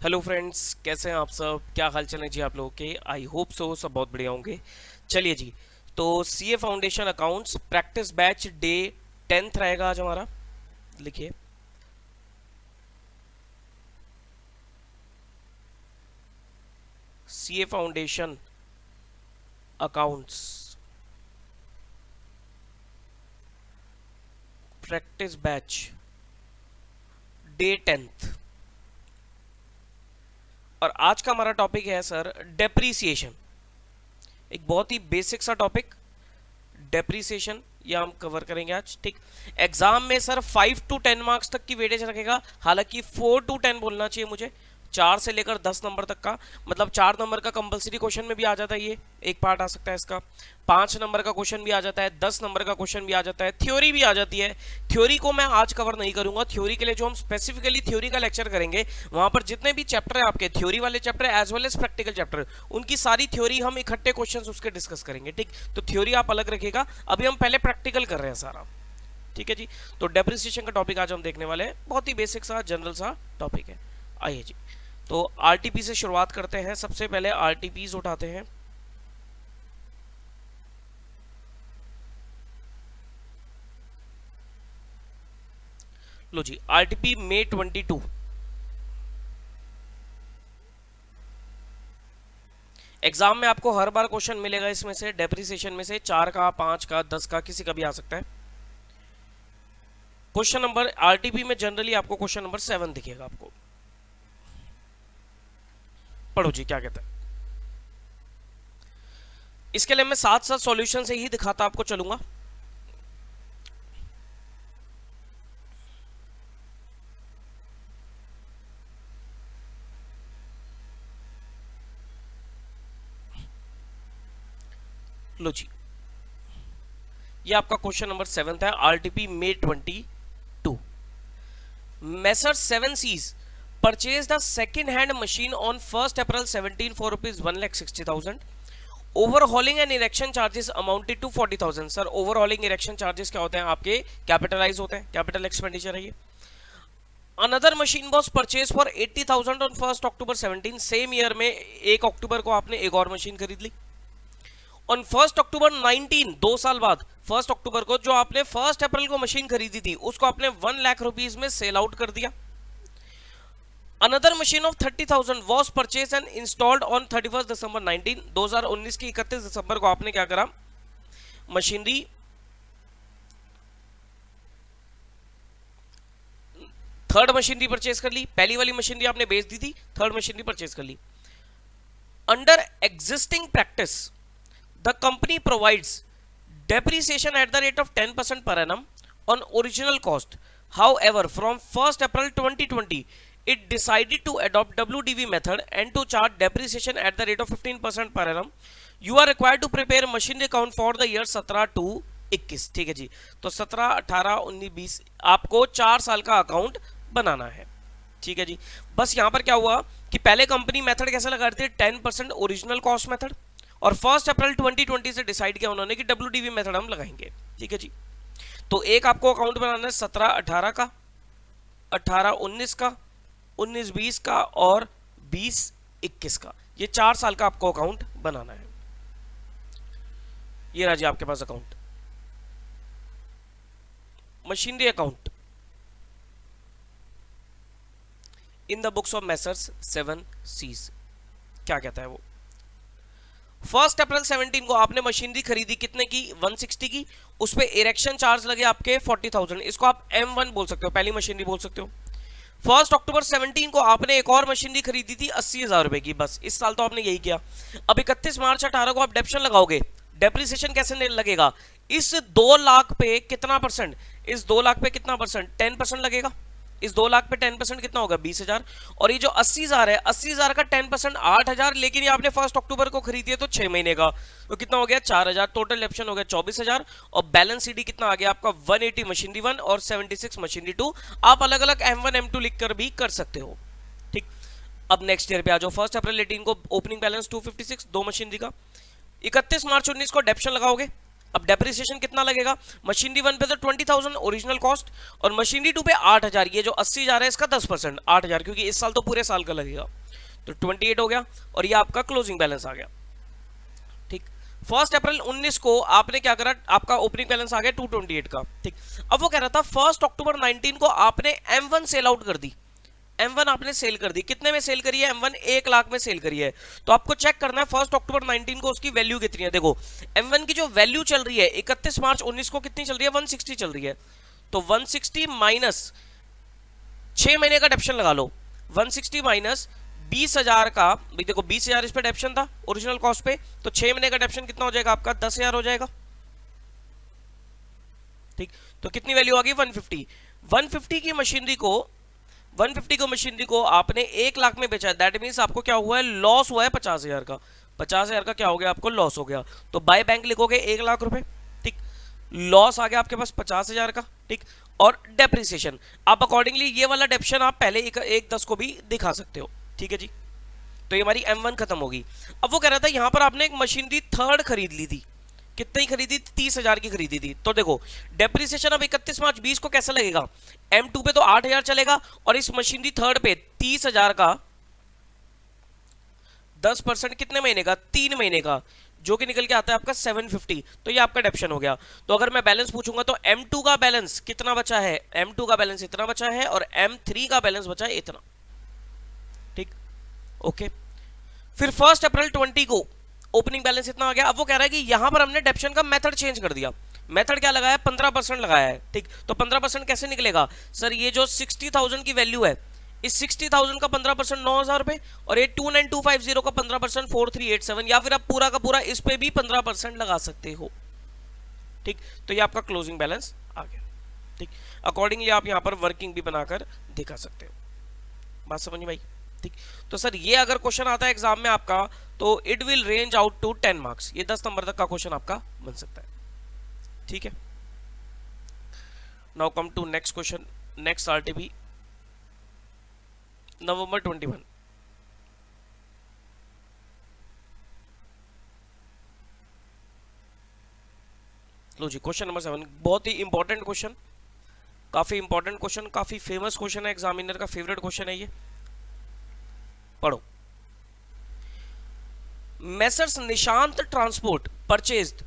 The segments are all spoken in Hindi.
हेलो फ्रेंड्स, कैसे हैं आप सब? क्या हाल चाल है जी आप लोगों के? आई होप सो सब बहुत बढ़िया होंगे। चलिए जी, तो CA foundation accounts practice batch day 10th रहेगा आज हमारा। लिखिए, CA foundation accounts practice batch day 10th। और आज का हमारा टॉपिक है सर डेप्रीसिएशन। एक बहुत ही बेसिक सा टॉपिक, डेप्रीसिएशन, ये हम कवर करेंगे आज। ठीक, एग्जाम में सर 5 to 10 मार्क्स तक की वेटेज रखेगा। हालांकि 4 to 10 बोलना चाहिए मुझे, 4 से लेकर 10 नंबर तक का। मतलब 4 नंबर का कंपलसरी क्वेश्चन में भी आ जाता है, ये एक पार्ट आ सकता है इसका। 5 नंबर का क्वेश्चन भी आ जाता है, 10 नंबर का क्वेश्चन भी आ जाता है, थ्योरी भी आ जाती है। थ्योरी को मैं आज कवर नहीं करूंगा। थ्योरी के लिए जो हम स्पेसिफिकली थ्योरी का लेक्चर करेंगे, वहां पर जितने भी चैप्टर है आपके, थ्योरी वाले chapter as well as practical chapter, उनकी सारी थ्योरी हम इकट्ठे क्वेश्चन उसके डिस्कस करेंगे। ठीक, तो थ्योरी आप अलग रखिएगा, अभी हम पहले प्रैक्टिकल कर रहे हैं सारा। ठीक है जी, तो डेप्रिसिएशन का टॉपिक आज हम देखने वाले हैं। बहुत ही बेसिक सा जनरल सा टॉपिक है। आइए जी, तो आरटीपी से शुरुआत करते हैं। सबसे पहले आरटीपीज उठाते हैं। लो जी, आरटीपी May 22। एग्जाम में आपको हर बार क्वेश्चन मिलेगा इसमें से, डेप्रिसिएशन में से 4 का, 5 का, 10 का, किसी का भी आ सकता है। क्वेश्चन नंबर आरटीपी में जनरली आपको क्वेश्चन नंबर 7 दिखेगा आपको। पढ़ो जी क्या कहता है। इसके लिए मैं साथ साथ सॉल्यूशन से ही दिखाता आपको चलूंगा। लो जी, ये आपका क्वेश्चन नंबर 7 है, RTP May 22। Messrs 7 Cs purchased a second-hand machine on 1st April 17 for rupees 1,60,000. Overhauling and erection charges amounted to 40,000. Sir overhauling erection charges क्या होते हैं आपके? कैपिटलाइज होते हैं, कैपिटल एक्सपेंडिचर है ये। Another machine was purchased for 80,000 on 1st October 17। Same year में 1 अक्टूबर को आपने एक और मशीन खरीद ली। ऑन 1st October 19, 2 साल बाद 1st अक्टूबर को जो आपने 1st अप्रैल को मशीन खरीदी थी, उसको आपने 1 लाख रुपीज में सेल आउट कर दिया। Another machine of 30,000 was purchased and installed on 31st December 19। 2019 की 31 दिसंबर को आपने क्या करा? मशीनरी थर्ड मशीनरी परचेज कर ली। पहली वाली मशीनरी आपने बेच दी थी, थर्ड मशीनरी परचेज कर ली। Under existing practice the company provides depreciation at the rate of 10% per annum on original cost. However, from 1st April 2020, it decided to adopt WDV method and to charge depreciation at the rate of 15% per annum. You are required to prepare machinery account for the year 17 to 21। ठीक है जी, तो 17, 18, 19, 20 आपको 4 साल का अकाउंट बनाना है। ठीक है जी, बस यहां पर क्या हुआ कि पहले कंपनी मेथड कैसे लगा रही थी? 10% ओरिजिनल कॉस्ट मेथड, और 1st अप्रैल 2020 से डिसाइड किया उन्होंने कि WDV मेथड हम लगाएंगे। ठीक है जी, तो एक आपको अकाउंट बनाना है 17-18 का, 18-19 का, 19-20 का और 20-21 का। ये 4 साल का आपको अकाउंट बनाना है। ये रहा जी आपके पास account, machinery account in the books of messrs 7 Cs। क्या कहता है वो? 1st अप्रैल 17 को आपने मशीनरी खरीदी, कितने की? 160 की। उस पे इरेक्शन चार्ज लगे आपके 40,000। इसको आप M1 बोल सकते हो, पहली मशीनरी बोल सकते हो। 1st अक्टूबर 17 को आपने एक और मशीनरी खरीदी थी 80,000 रुपए की। बस इस साल तो आपने यही किया। अब 31 मार्च 18 को आप डेप्शन लगाओगे। डेप्रिसिएशन कैसे लगेगा? इस 2 लाख पे कितना परसेंट? इस 2 लाख पे कितना परसेंट? 10% लगेगा। इस 2 लाख पे 10% कितना होगा? 20,000। और ये जो 80,000 है, 80,000 का 10% 8,000। लेकिन ये आपने 1st अक्टूबर को खरीदी है तो 6 महीने का, तो कितना हो गया? 4,000। टोटल ऑप्शन हो गया 24,000। और बैलेंस सीडी कितना आ गया आपका? 180 मशीनरी 1 और 76 मशीनरी 2। आप अलग अलग M1 M2 लिखकर भी कर सकते हो। ठीक, अब नेक्स्ट ईयर पे आ जाओ। 1st अप्रैल 18 को ओपनिंग बैलेंस 256, 2 मशीनरी का। 31 मार्च 19 को डेप्शन लगाओगे। अब डेप्रिसिएशन कितना लगेगा, मशीनरी 1 पे तो 20,000 ओरिजिनल कॉस्ट, और मशीनरी 2 पे 8,000, ये जो 80,000 है इसका 10%, 8,000, क्योंकि इस साल तो पूरे साल का लगेगा, तो 28 हो गया, और ये आपका क्लोजिंग बैलेंस आ गया। ठीक, 1 अप्रैल 19 को आपने क्या करा, आपका ओपनिंग बैलेंस आ गया 228 का। ठीक, अब वो कह रहा था 1 अक्टूबर 19 को आपने M1 सेल आउट कर दी, M1 आपने सेल कर दी, कितने में सेल करी है, M1 1 लाख में सेल करी है, तो आपको चेक करना है 1 अक्टूबर 19 को उसकी वैल्यू कितनी है। देखो M1 की जो वैल्यू चल रही है 31 मार्च 19 को कितनी चल रही है, 160 चल रही है, तो 160 माइनस 6 महीने का डेप्शन लगा लो, 160 माइनस 20,000 का, देखो 20,000 इस पे डेप्शन था ओरिजिनल कॉस्ट पे, तो 6 महीने का डेप्शन कितना हो जाएगा आपका, 10,000 हो जाएगा। ठीक, तो कितनी वैल्यू आ गई, 150। 150 की मशीनरी को 150 को मशीनरी को आपने 1 लाख में बेचा, दैट मींस आपको क्या हुआ है, लॉस हुआ है 50,000 का, 50,000 का क्या हो गया, आपको लॉस हो गया, तो बाय बैंक लिखोगे 1 लाख रुपए। ठीक, लॉस आ गया आपके पास 50,000 का। ठीक, और डेप्रिसिएशन आप अकॉर्डिंगली ये वाला डेप्शन आप पहले 1/10 को भी दिखा सकते हो। ठीक है जी, तो ये हमारी M1 खत्म होगी। अब वो कह रहा था यहां पर आपने एक मशीनरी थर्ड खरीद ली थी, कितनी खरीदी, 30,000 की खरीदी थी, तो देखो डेप्रिसिएशन अब 31 मार्च 20 को कैसे लगेगा, M2 पे तो 8,000 चलेगा, और इस मशीनरी थर्ड पे 30,000 का 10% कितने महीने का, 3 महीने का, जो कि निकल के आता है आपका 750, तो ये आपका डेप्शन हो गया। तो अगर मैं बैलेंस पूछूंगा तो M2 का बैलेंस कितना बचा है, M2 का बैलेंस इतना बचा है, और M3 का बैलेंस बचा है इतना। ठीक, ओके, फिर 1 अप्रैल 20 को ओपनिंग बैलेंस इतना आ गया। अब वो कह रहा है कि यहां पर हमने डेप्शन का मेथड चेंज कर दिया, मेथड क्या लगाया, 15% लगाया है। ठीक, तो 15% कैसे निकलेगा, सर ये जो 60,000 की वैल्यू है, इस 60,000 का 15% 9,000 रुपए, और ये 29,250 का 15% 4,387, या फिर आप पूरा का पूरा इस पे भी 15% लगा सकते हो। ठीक, तो ये आपका क्लोजिंग बैलेंस आ गया। ठीक, अकॉर्डिंगली आप यहां पर वर्किंग भी बनाकर दिखा सकते हो, बात समझ में भाई। ठीक, तो सर ये अगर क्वेश्चन आता है एग्जाम में आपका, तो it will range out to 10 marks, ये 10 नंबर तक का क्वेश्चन आपका बन सकता है। ठीक है, now come to next question, next RTP November 21। लो जी, क्वेश्चन नंबर 7, बहुत ही इंपॉर्टेंट क्वेश्चन, काफी इंपॉर्टेंट क्वेश्चन, काफी फेमस क्वेश्चन है, एग्जामिनर का फेवरेट क्वेश्चन है ये, पढ़ो। Messrs Nishant transport purchased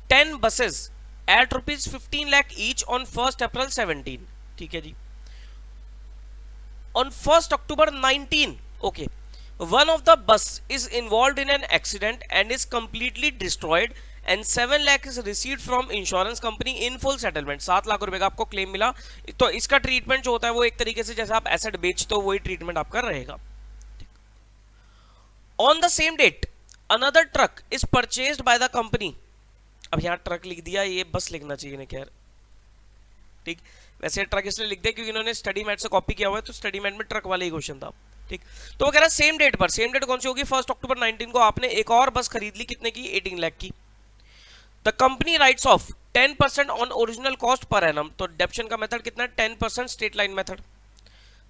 10 buses at rupees 15 lakh each on 1 April 17। ठीक है जी, on 1 October 19, okay, one of the bus is involved in an accident and is completely destroyed and 7 lakh is received from insurance company in full settlement। 7 lakh रुपए का आपको क्लेम मिला, तो इसका ट्रीटमेंट जो होता है वो एक तरीके से जैसे आप एसेट बेचते हो वही ट्रीटमेंट आपका रहेगा। On the same date another truck is purchased by the company। अब यहां ट्रक लिख दिया, ये बस लिखना चाहिए ना खैर। ठीक, वैसे ट्रक इसलिए लिख दिया क्योंकि इन्होंने स्टडी मैट से कॉपी किया हुआ है, तो स्टडी मैट में ट्रक वाला ही क्वेश्चन था। ठीक, तो वो कह रहा है सेम डेट पर, सेम डेट कौन सी होगी, 1 अक्टूबर 19 को आपने एक और बस खरीद ली, कितने की, 18 लाख की। The company writes off 10% on original cost per annum, तो डेप्शन का मेथड कितना है, 10% straight line method.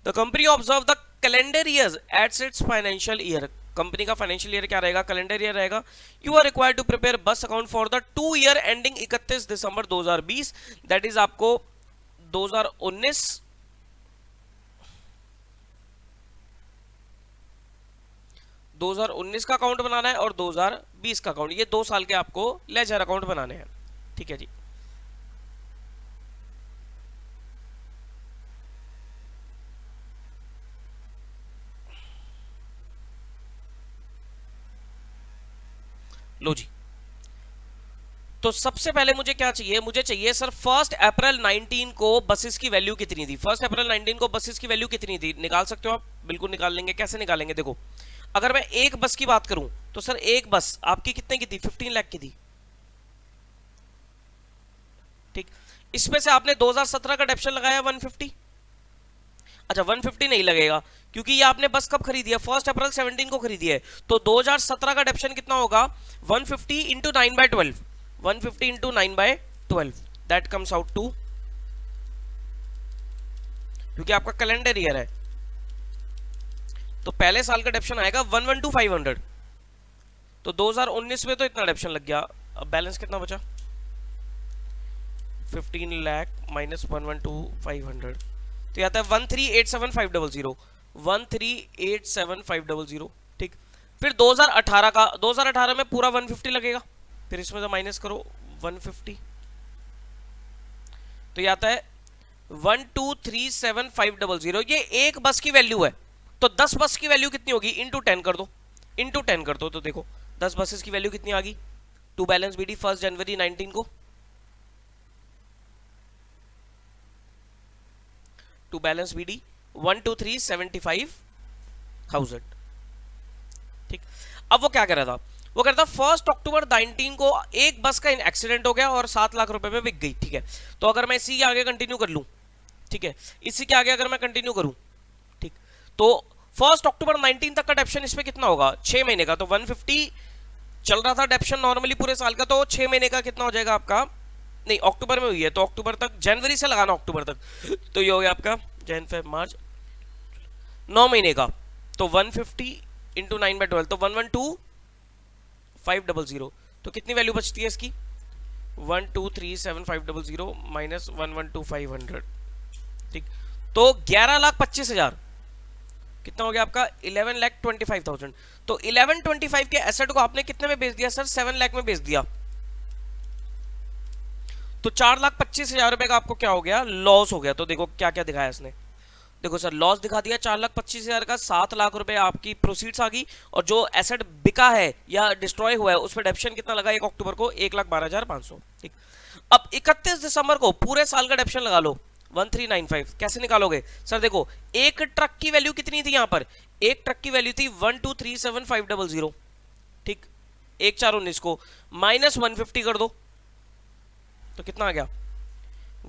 The company observe the calendar year at its financial year, company का फाइनेंशियल ईयर क्या रहेगा, कैलेंडर ईयर रहेगा। You are required to prepare बस account for the 2 year ending 31 December 2020, that is आपको 2019 का अकाउंट बनाना है और 2020 का अकाउंट, ये 2 साल के आपको लेजर अकाउंट बनाने हैं। ठीक है जी, लो जी, तो सबसे पहले मुझे क्या चाहिए, मुझे चाहिए सर 1 अप्रैल 19 को बसेस की वैल्यू कितनी थी, 1 अप्रैल 19 को बसेस की वैल्यू कितनी थी, निकाल सकते हो आप, बिल्कुल निकाल लेंगे। कैसे निकालेंगे, देखो अगर मैं एक बस की बात करूं तो सर एक बस आपकी कितने की थी, 15 लाख की थी। ठीक, इसमें से आपने 2017 का डेप्शन लगाया 150, अच्छा 150 नहीं लगेगा क्योंकि ये आपने बस कब खरीदी है, 1 अप्रैल 17 को खरीदी है, तो 2017 का डेप्शन कितना होगा, 150 into 9/12, 150 into 9/12, that comes out to, क्योंकि आपका कैलेंडर ईयर है तो पहले साल का डेप्शन आएगा 112,500, तो 2019 में तो इतना डेप्शन लग गया। अब बैलेंस कितना बचा, 15 लाख माइनस 112,500 तो ये आता है 1387500 1387500 ठीक। फिर 2018 का 2018 में पूरा 150 लगेगा, फिर इसमें से माइनस करो 150 तो ये आता है 1237500 ये एक बस की वैल्यू है। तो 10 बस की वैल्यू कितनी होगी इंटू 10 कर दो, इंटू 10 कर दो तो देखो 10 बसेस की वैल्यू कितनी आ गई टू बैलेंस बीडी 1 जनवरी 19 को, टू बैलेंस बीडी 12375,000 ठीक। अब वो क्या कर रहा था, वो कहता 1 अक्टूबर 19 को एक बस का एक्सीडेंट हो गया और 7 लाख रुपए में बिक गई ठीक है। तो अगर मैं इसी के आगे कंटिन्यू कर लूं ठीक है, इसी के आगे अगर मैं कंटिन्यू करूं ठीक, तो 1 अक्टूबर 19 तक का डेप्शन इसमें कितना होगा 6 महीने का, तो 150 चल रहा था डेप्शन नॉर्मली पूरे साल का, तो 6 महीने का कितना हो जाएगा आपका, नहीं अक्टूबर में हुई है तो अक्टूबर तक, जनवरी से लगाना अक्टूबर तक, तो ये हो गया आपका जैन फेब मार्च 9 महीने का, तो 150 इंटू 9/12 तो 112,500 तो कितनी वैल्यू बचती है इसकी 1237500 माइनस 112,500 ठीक। तो 11,25,000 कितना हो गया आपका 11,25,000। तो 1125 के एसेट को आपने कितने में बेच दिया सर 7 लाख में बेच दिया, तो 4,25,000 रुपए का आपको क्या हो गया लॉस हो गया। तो देखो क्या क्या दिखाया इसने, देखो सर लॉस दिखा दिया 4,25,000 का, 7 लाख रुपए आपकी प्रोसीड्स आ गई, और जो एसेट बिका है या डिस्ट्रॉय हुआ है उस पर डेप्शन कितना लगा 1 अक्टूबर को 1,12,500 ठीक। अब 31 दिसंबर को पूरे साल का डेप्शन लगा लो 1395, कैसे निकालोगे सर, देखो एक ट्रक की वैल्यू कितनी थी यहाँ पर, एक ट्रक की वैल्यू थी 1237500 ठीक, 1419 को माइनस 150 कर दो तो कितना आ गया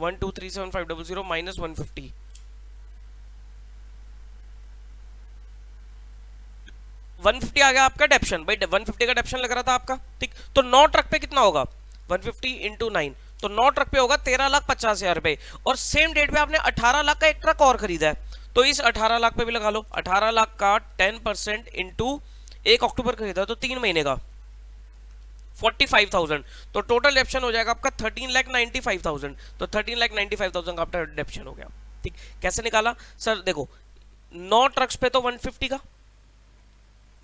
1237500 माइनस 150 150 आ गया आपका डेप्शन, भाई 150 का डेप्शन लग रहा था आपका ठीक। तो 9 ट्रक पे कितना होगा 150 इंटू 9, तो 9 ट्रक पे होगा 13,50,000 रुपए, और सेम डेट पे आपने 18 लाख का एक ट्रक और खरीदा है, तो इस 18 लाख पे भी लगा लो 18 लाख का 10% इंटू 1 अक्टूबर खरीदा तो 3 महीने का 45,000, तो टोटल डेप्शन हो जाएगा आपका 13,95,000, तो 13,95,000 का आपका डेप्शन हो गया ठीक। कैसे निकाला सर, देखो 9 ट्रक्स पे तो 150 का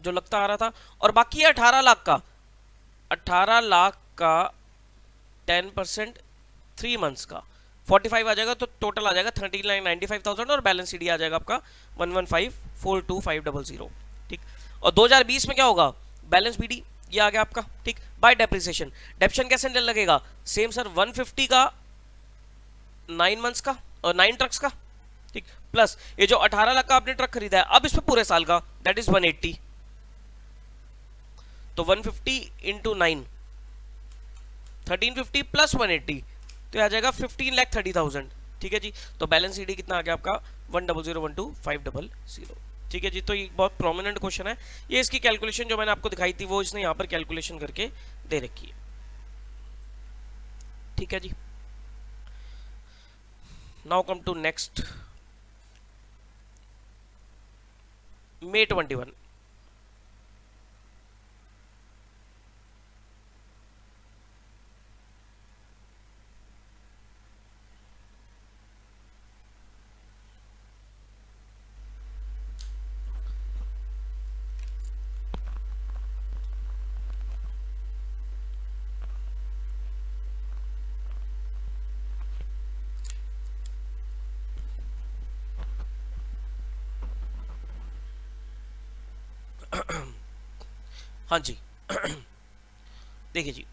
जो लगता आ रहा था, और बाकी 18 लाख का 10% 3 मंथ्स का 45 आ जाएगा, तो टोटल आ जाएगा 13,95,000 और बैलेंस सीडी आ जाएगा आपका 115,42500 ठीक। और 2020 में क्या होगा बैलेंस बीडी ये आ गया आपका ठीक, बाय डेप्रिसिएशन। डेप्शन कैसे लगेगा सेम सर 150 का 9 मंथ्स का और 9 ट्रक्स का ठीक, प्लस ये जो 18 लाख का आपने ट्रक खरीदा है अब इसमें पूरे साल का दैट इज 180, तो 150 इंटू 9 1350 प्लस 180 तो आ जाएगा 15,30,000 ठीक है जी। तो बैलेंस सीडी कितना आ गया आपका 100,12500 ठीक है जी। तो ये बहुत प्रोमिनेंट क्वेश्चन है, ये इसकी कैलकुलेशन जो मैंने आपको दिखाई थी वो इसने यहाँ पर कैलकुलेशन करके दे रखी है ठीक है जी। Now come to next May 21। हाँ जी देखिए जी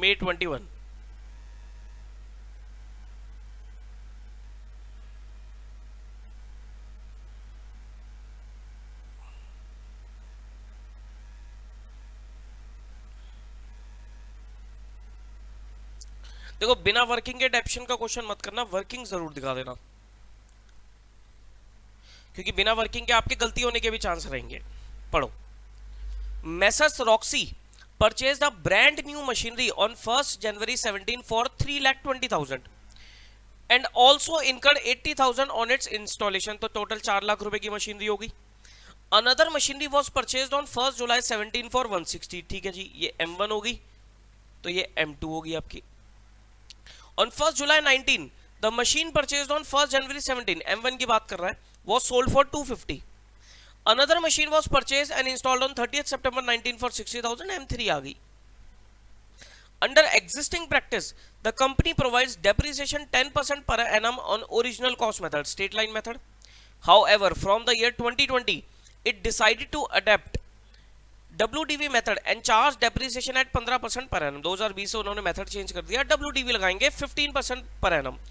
May 21 देखो बिना वर्किंग के डेप्शन का क्वेश्चन मत करना, वर्किंग जरूर दिखा देना, क्योंकि बिना वर्किंग के आपके गलती होने के भी चांस रहेंगे। पढ़ो, messrs Roxy purchased a brand new machinery on 1 January 17 for 3,20,000 and also incurred 80,000 on it's installation, तो टोटल 4 लाख रुपए की मशीनरी होगी। Another machinery was purchase on 1 July 17 for 160। ठीक है जी, ये M1 होगी, तो ये M2 होगी आपकी। On 1 July 19 the machine purchase on 1 January 17, M1 की बात कर रहा है, was sold for 250। Another machine was purchase and installed on 30 September 19 for 60,000, M3 आ गई। Under existing practice, the company provides depreciation 10% per annum on original cost method, straight line method. However, from the year 2020, it decided to adapt WDV method and charge depreciation at 15% per annum. 2020 से उन्होंने मेथड चेंज कर दिया, WDV लगाएंगे 15% per annum.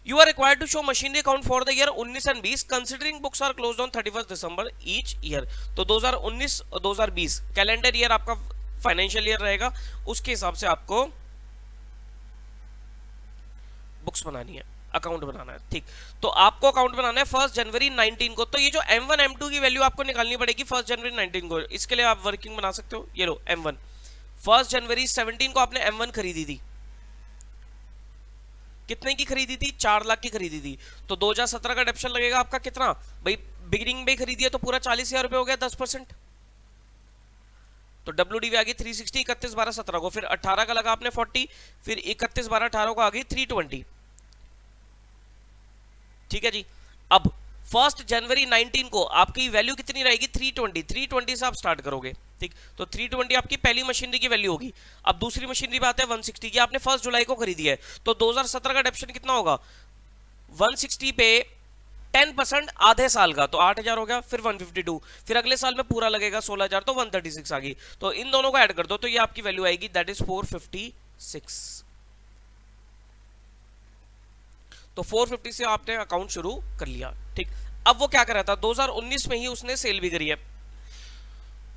You are required to show machinery account for the year 19 and 20 considering books are closed on 31st December each year. तो 2019 और 2020 कैलेंडर ईयर आपका फाइनेंशियल ईयर रहेगा, उसके हिसाब से आपको बुक्स बनानी है, अकाउंट बनाना है। ठीक, तो आपको अकाउंट बनाना है 1 जनवरी 19 को। तो ये जो M1 M2 की वैल्यू आपको निकालनी पड़ेगी 1 जनवरी 19 को। इसके लिए आप वर्किंग बना सकते हो, ये लो M1 1 जनवरी 17 को आपने M1 खरीदी थी, कितने की खरीदी थी? 4 लाख की खरीदी थी। तो 2017 का डेप्शन लगेगा आपका कितना भाई, बिगिनिंग में खरीदी है तो पूरा 40,000 रुपए हो गया, 10%। तो WDV आ गई 360, 31 12 17 को, फिर 18 का लगा आपने 40, फिर 31 12 18 को आ गई 320। ठीक है जी। अब 1 जनवरी 19 को आपकी वैल्यू कितनी रहेगी? 320 से आप स्टार्ट करोगे। ठीक, तो 320 आपकी पहली मशीनरी की वैल्यू होगी। अब दूसरी मशीनरी पे आते हैं 160 की, आपने 1 जुलाई को खरीदी है, तो 2017 का डेप्शन कितना होगा? 160 पे 10% आधे साल का, तो 8,000 हो गया, फिर 152, फिर अगले साल में पूरा लगेगा 16,000, तो 136 आ गई। तो इन दोनों को ऐड कर दो, तो ये आपकी वैल्यू आएगी, दैट इज 456। तो 450 से आपने अकाउंट शुरू कर लिया। ठीक, अब वो क्या कर रहा था, 2019 में ही उसने सेल भी करी है।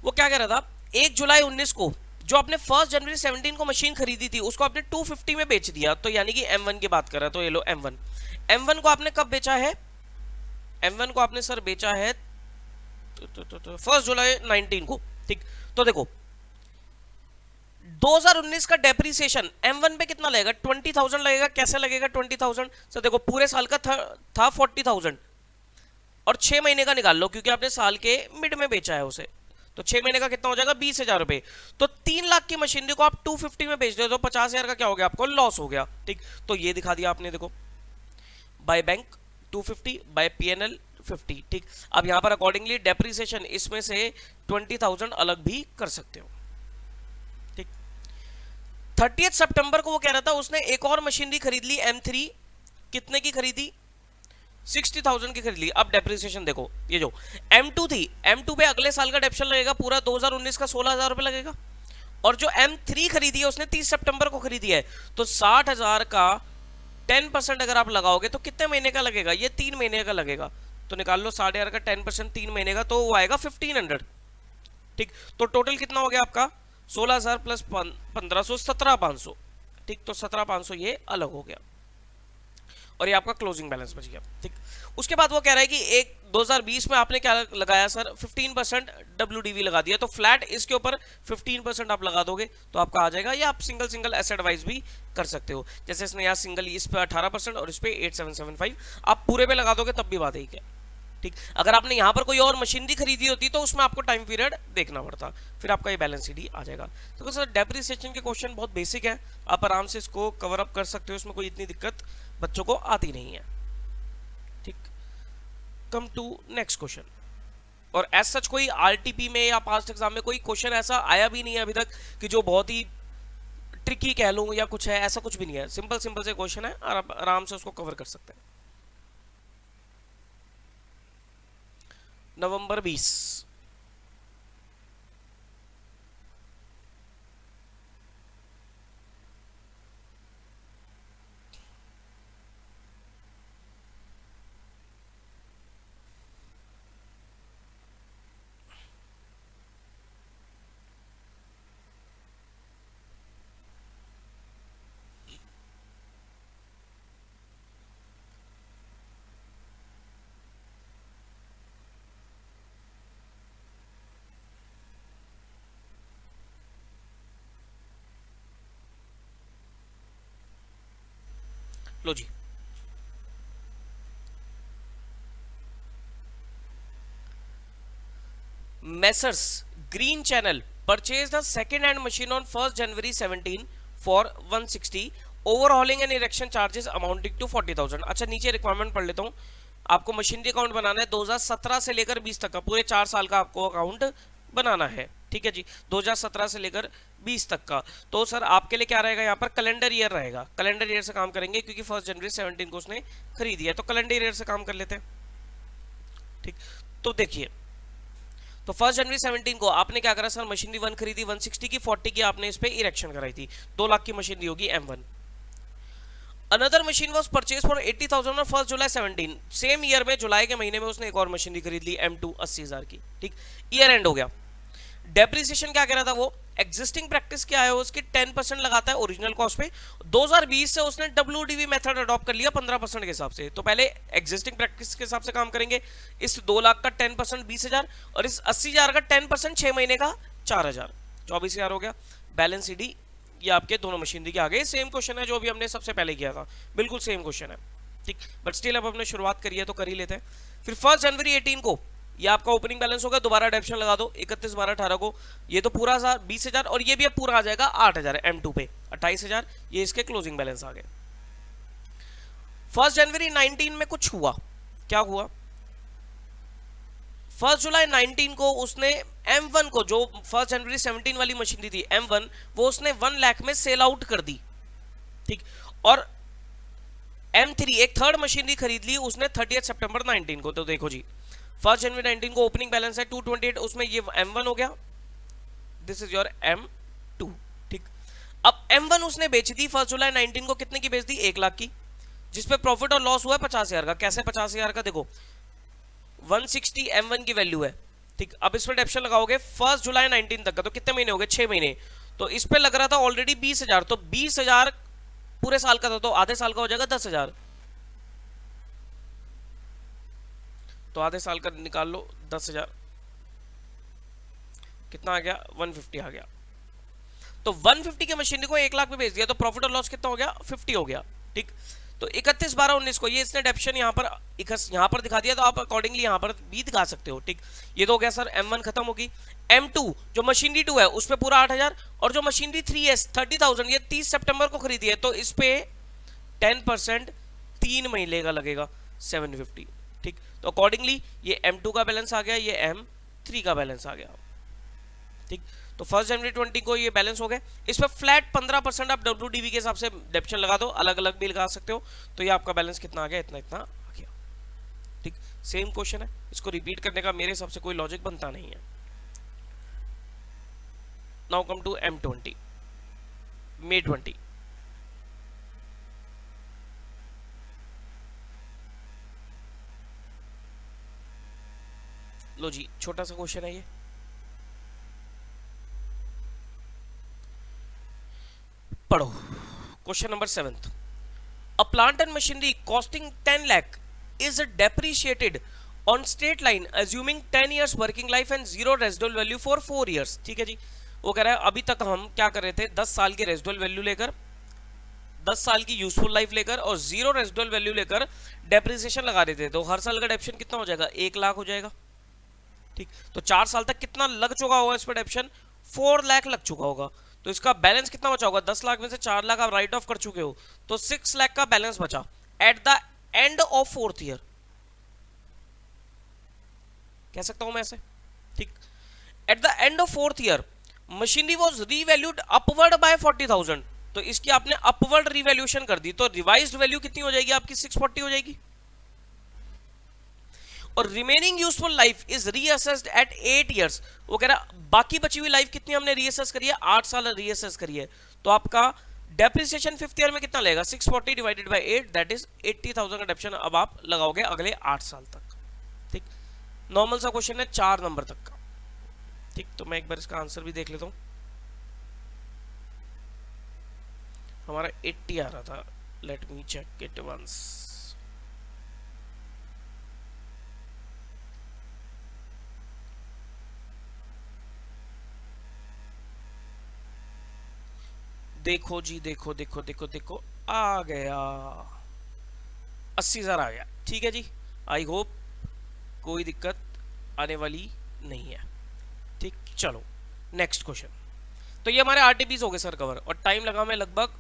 वो क्या कर रहा था, 1 जुलाई 19 को जो आपने 1 जनवरी 17 को मशीन खरीदी थी उसको आपने 250 में बेच दिया, तो यानी कि M1 की बात कर रहा है। तो ये लो M1 को आपने कब बेचा है? M1 को आपने सर बेचा है 1 जुलाई 19 को। ठीक, तो देखो 2019 का डेप्रिसिएशन M1 पे कितना लगेगा? 20,000 लगेगा। कैसे लगेगा 20,000? सर देखो पूरे साल का था 40,000 और 6 महीने का निकाल लो, क्योंकि आपने साल के मिड में बेचा है उसे, तो 6 महीने का कितना हो जाएगा? 20,000 रुपए। तो 3 लाख की मशीनरी को आप 250 में बेच दो, तो 50,000 का क्या हो गया? आपको लॉस हो गया। ठीक, तो ये दिखा दिया आपने, देखो बाय बैंक 250, बाय PNL 50। ठीक, अब यहां पर अकॉर्डिंगली डेप्रिसिएशन इसमें से 20,000 अलग भी कर सकते हो। ठीक, 30 सितंबर को वो कह रहा था उसने एक और मशीनरी खरीद ली M3, कितने की खरीदी? 60,000 की खरीद ली। अब डेप्रिसिएशन देखो, ये जो M2 थी, M2 पे अगले साल का डेप्शन लगेगा पूरा 2019 का 16,000 रुपए लगेगा, और जो M3 खरीदी है उसने 30 सितंबर को खरीदी है, तो 60,000 का 10% अगर आप लगाओगे तो कितने महीने का लगेगा? ये 3 महीने का लगेगा। तो निकाल लो 60,000 का 10% 3 महीने का, तो वो आएगा 1500। ठीक, तो टोटल कितना हो गया आपका? 16,000 प्लस 1500, 17,500। ठीक, तो 17,500 ये अलग हो गया, और ये आपका क्लोजिंग बैलेंस बच गया। ठीक, उसके बाद वो कह रहा है कि 2020 में आपने क्या लगाया सर? 15% WDV लगा दिया, तो फ्लैट इसके ऊपर 15% आप लगा दोगे तो आपका आ जाएगा। या आप सिंगल सिंगल एसेट वाइज भी कर सकते हो, जैसे इसने यहाँ सिंगल इस पे 18% और इस पे 8775, आप पूरे पे लगा दोगे तब भी बात है क्या। ठीक, अगर आपने यहाँ पर कोई और मशीनरी खरीदी होती तो उसमें आपको टाइम पीरियड देखना पड़ता, फिर आपका ये बैलेंस शीट आ जाएगा। तो सर डेप्रिसिएशन के क्वेश्चन बहुत बेसिक है, आप आराम से इसको कवर अप कर सकते हो, इसमें कोई इतनी दिक्कत बच्चों को आती नहीं है। ठीक, कम टू नेक्स्ट क्वेश्चन। और एज सच कोई RTP में या पास्ट एग्जाम में कोई क्वेश्चन ऐसा आया भी नहीं है अभी तक कि जो बहुत ही ट्रिकी कह लूं या कुछ है, ऐसा कुछ भी नहीं है। सिंपल सिंपल से क्वेश्चन है और आप आराम से उसको कवर कर सकते हैं। नवंबर 20, लो जी Messrs Green Channel purchased a second-hand machine on 1st January 17 for 160, overhauling and erection charges amounting to 40,000. अच्छा नीचे रिक्वायरमेंट पढ़ लेता हूँ. आपको मशीनरी अकाउंट बनाना है 2017 से लेकर 20 तक का, पूरे 4 साल का आपको अकाउंट बनाना है. ठीक है जी, 2017 से लेकर 20 तक का. तो सर आपके लिए क्या रहेगा यहाँ पर, कैलेंडर ईयर रहेगा. कैलेंडर ईयर से काम करेंगे क्योंकि 1 जनवरी 17 को उसने खरीदी है, तो कैलेंडर ईयर से काम कर लेते हैं. ठीक, तो देखिए, तो 1 जनवरी 17 को आपने क्या करा सर, मशीनरी 1 खरीदी 160 की, 40 की आपने इस पे इरेक्शन कराई थी, 2 लाख की मशीनरी होगी M1. Another machine was purchase for 80,000 on 1 July 17. Same year में जुलाई के महीने में उसने एक और मशीनरी खरीद ली M2 80,000 की. ठीक, ईयर एंड हो गया. डेप्रिसिएशन क्या कह रहा था वो, एग्जिस्टिंग प्रैक्टिस क्या है उसकी 10% लगाता है ओरिजिनल कॉस्ट पे. 2020 से उसने WDV मेथड अडॉप्ट कर लिया 15% के हिसाब से. तो पहले एग्जिस्टिंग प्रैक्टिस के हिसाब से काम करेंगे. इस 2 लाख का 10% 20,000 और इस 80,000 का 10% 6 महीने का 4,000, 24,000 हो गया. बैलेंस सीडी ये आपके दोनों मशीनरी के आगे. सेम क्वेश्चन है जो भी हमने सबसे पहले किया था, बिल्कुल सेम क्वेश्चन है. ठीक, बट स्टिल अब हमने शुरुआत करी है तो कर ही लेते हैं. फिर 1 जनवरी 18 को ये आपका ओपनिंग बैलेंस होगा, दोबारा डेप्शन लगा दो 31/12/18 को. ये तो पूरा 20,000 और ये भी अब पूरा आ जाएगा 8,000 M2 पे, 28,000. ये इसके क्लोजिंग बैलेंस आ गए. 1 जनवरी 19 में कुछ हुआ, क्या हुआ, 1 जुलाई 19 को उसने M1 को, जो 1 जनवरी 17 वाली मशीनरी थी M1, वो उसने 1 लाख में सेल आउट कर दी. ठीक, और M3 एक थर्ड मशीनरी खरीद ली उसने 30 सितंबर 19 को. तो देखो जी, 1 जनवरी 19 को ओपनिंग बैलेंस है 228, उसमें ये M1 हो गया, दिस इज योर M2. ठीक, अब M1 उसने बेच दी 1 जुलाई 19 को, कितने की बेच दी, 1 लाख की, जिसपे प्रॉफिट और लॉस हुआ है 50,000 का. कैसे 50,000 का, देखो 160 M1 की वैल्यू है. ठीक, अब इस पर डेप्शन लगाओगे 1 जुलाई 19 तक का, तो कितने महीने हो गए, 6 महीने. तो इस पे लग रहा था ऑलरेडी 20,000, तो 20,000 पूरे साल का था, तो आधे साल का हो जाएगा 10,000. तो आधे साल का निकाल लो, 10,000 कितना आ गया, 150 आ गया. तो 150 के मशीनरी को 1 लाख में बेच दिया, तो प्रॉफिट और लॉस कितना हो गया, 50 हो गया. ठीक, तो 31/12/19 को ये इसने डेप्शन यहाँ पर दिखा दिया, तो आप अकॉर्डिंगली यहाँ पर भी दिखा सकते हो. ठीक, ये तो हो गया सर, M1 खत्म होगी. M2 जो मशीनरी 2 है उस पे पूरा 8,000, और जो मशीनरी 3S 30,000 ये 30 सितंबर को खरीदी है, तो इस पे 10% 3 महीने का लगेगा 750. ठीक, तो अकॉर्डिंगली ये M2 का बैलेंस आ गया, ये M3 का बैलेंस आ गया. ठीक, तो 1 जनवरी 20 को ये बैलेंस हो गए. इस पर फ्लैट 15% आप WDV के हिसाब से डेप्शन लगा दो, अलग अलग भी लगा सकते हो. तो ये आपका बैलेंस कितना आ गया, इतना इतना आ गया. ठीक, सेम क्वेश्चन है, इसको रिपीट करने का मेरे हिसाब से कोई लॉजिक बनता नहीं है. Now come to M20 May 20. लो जी, छोटा सा क्वेश्चन है ये. पढ़ो क्वेश्चन नंबर 7. A plant and machinery costing 10 lakh is depreciated on straight line assuming 10 years working life and zero residual value for 4 years. ठीक है जी, वो कह रहा है अभी तक हम क्या कर रहे थे, 10 साल की रेजिडुअल वैल्यू लेकर, 10 साल की यूजफुल लाइफ लेकर और जीरो रेजिडुअल वैल्यू लेकर डेप्रिसिएशन लगा रहे थे. तो हर साल का डेप्शन कितना हो जाएगा, 1 लाख हो जाएगा. ठीक, तो 4 साल तक कितना लग चुका होगा इस पर डेप्शन, 4 लाख लग चुका होगा. तो इसका बैलेंस कितना बचा होगा, 10 लाख में से 4 लाख आप राइट ऑफ कर चुके हो, तो 6 लाख का बैलेंस बचा at the end of 4th year. कह सकता हूं मैं ऐसे. ठीक, at the end of 4th year machinery was revalued upward bye 40,000. तो इसकी आपने अपवर्ड रीवैल्यूएशन कर दी, तो रिवाइज्ड वैल्यू कितनी हो जाएगी आपकी, 640 हो जाएगी. और remaining useful life is reassessed at 8 years. वो कह रहा बाकी बची हुई लाइफ कितनी हमने रीअसेस करी है, 8 साल रीअसेस करी है. तो आपका डेप्रिसिएशन 5th ईयर में कितना लगेगा, 640 डिवाइडेड बाय 8 दैट इज 80,000 का डेप्शन अब आप लगाओगे अगले 8 साल तक. ठीक, नॉर्मल सा क्वेश्चन है 4 नंबर तक का. ठीक, तो मैं एक बार इसका आंसर भी देख लेता हूं. हमारा 80 आ रहा था, let me check it once. देखो जी, देखो देखो देखो देखो आ गया, 80,000 आ गया. ठीक है जी, आई होप कोई दिक्कत आने वाली नहीं है. चलो नेक्स्ट क्वेश्चन। तो ये हमारे आरटीपीज हो गए सर कवर, और टाइम लगा हमें लगभग